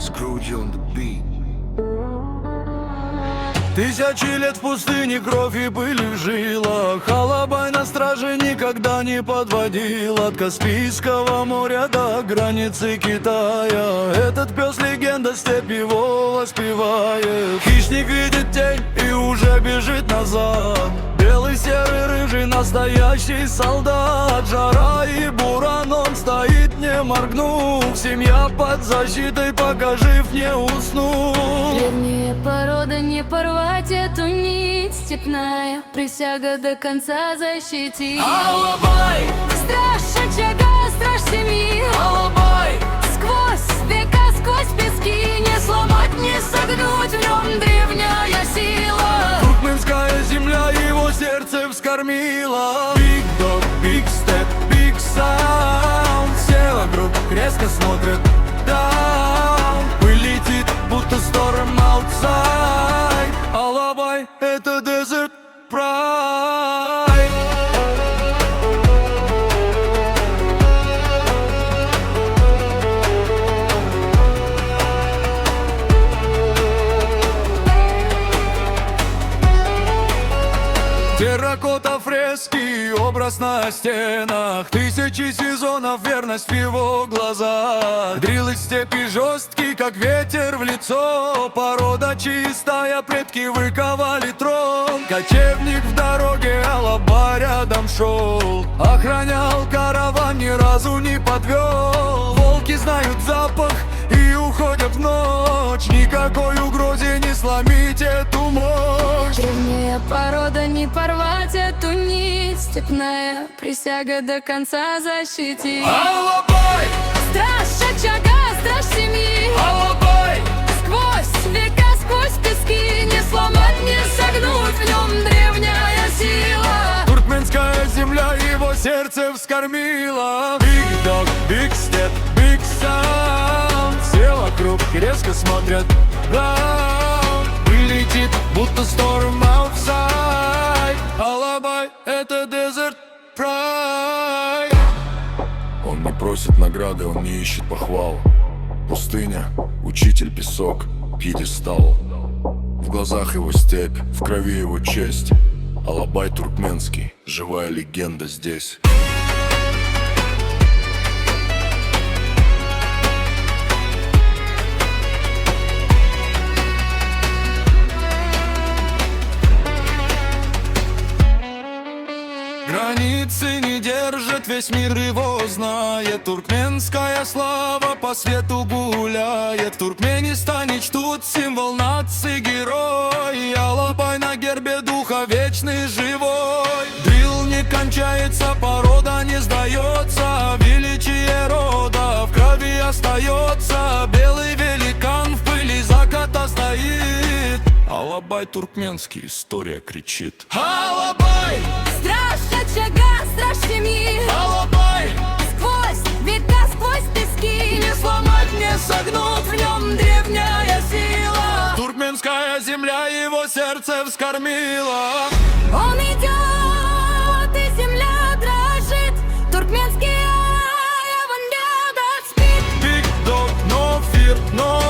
Scrooge on the beat. Тысячи лет в пустыне, кровь и пыль в жилах. Алабай на страже никогда не подводил. От Каспийского моря до границы Китая. Этот пес легенда, степь его воспевает. Хищник видит тень и уже бежит назад. Белый, серый, рыжий, настоящий солдат. Жара и буран, он стоит не моргнув. Семья под защитой, пока жив не уснул. Древняя порода, не порвать эту нить. Степная присяга до конца защитить. Алабай! Страж очага, страж семьи. Алабай! Сквозь века, сквозь пески. Не сломать, не согнуть, в нем древняя сила. Туркменская земля его сердце вскормила. Big dog, big step, big sound. Все вокруг резко смотрят down. Вылетит, будто storm outside. Алабай, это desert pride. Терракота, фрески, образ на стенах. Тысячи сезонов, верность в его глазах. Дрил из степи жесткий, как ветер в лицо. Порода чистая, предки выковали трон. Кочевник в дороге, Алабай рядом шел. Охранял караван, ни разу не подвел. Волки знают запах и уходят в ночь. Никакой угрозе не сломить эту мощь. Древняя порода, не порвать эту нить. Степная присяга до конца защитить. Алабай! Страж очага, страж семьи. Алабай! Сквозь века, сквозь пески. Не сломать, не согнуть, в нем древняя сила. Туркменская земля его сердце вскормила. Big dog, big step, big sound. Все вокруг резко смотрят down. Вылетит, будто storm outside. Алабай, это desert pride. Он не просит награды, он не ищет похвал. Пустыня, учитель, песок, пьедестал. В глазах его степь, в крови его честь. Алабай туркменский, живая легенда здесь. Границы не держит, весь мир его знает. Туркменская слава по свету гуляет. В Туркменистане чтут символ нации, герой. Алабай на гербе духа вечный, живой. Дрил не кончается, порода не сдается. Величие рода в крови остается. Белый великан в пыли заката стоит. Алабай туркменский, история кричит. Алабай! Страж очага, страж семьи. Алабай! Сквозь века, сквозь пески. Не сломать, не согнуть, В нем древняя сила. туркменская земля его сердце вскормила. Он идет, и земля дрожит. Туркменский авангард спит. Big dog, no fear, no